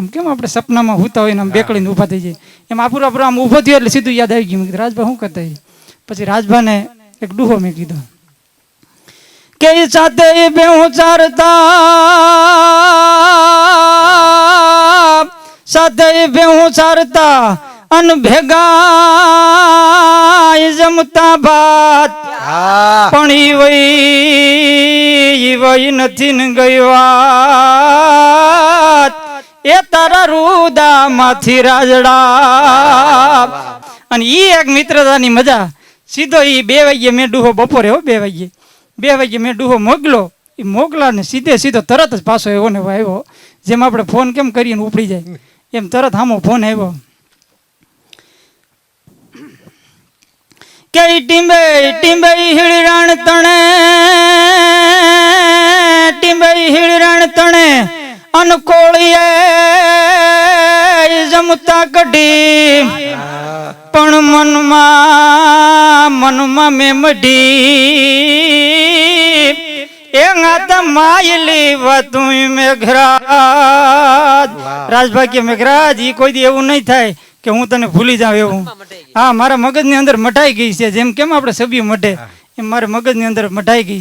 આમ કેમ આપણે સપનામાં હુતા હોય ને આમ બેકળીને ઊભા થઈ જાય એમ આપુરા આમ ઊભો થયો એટલે સીધું યાદ આવી ગયું. રાજભા શું કરતા? પછી રાજભાને એક ડૂહો મેં કીધો કે સાથે બેહું ચારતા સાથે બેહું ચારતા અન ભેગા જમતા ભાત પણ ઈ વઈ નથી ને ગઈ વાત એ તારા રૂદામાંથી રાજડા. અને ઈ એક મિત્રતાની મજા. સીધો ઈ 2 વાગ્યે મેં ડૂહો બપોરે 2 વાગ્યે મેં ડૂહો મોકલો. એ મોકલા ને સીધો તરત જ પાછો એવો ને આવ્યો. જેમ આપણે ફોન કેમ કરીને ઉપડી જાય એમ તરત સામો ફોન આવ્યો કે ટીંબે હીળરાણ તણે અનકોળીએ જમતા કઢી પણ મનમાં મેં મઢી એ ગાતા માયલી વાતું મેઘરાજ. રાજભા કે મેઘરાજ ઈ કોઈ દી એવું નહીં થાય કે હું તને ભૂલી જાઉં એવું. હા, મારા મગજની અંદર મટાઈ ગઈ છે. જેમ કેમ આપણે સભ્ય મટે એમ મારા મગજની અંદર મટાઈ ગઈ.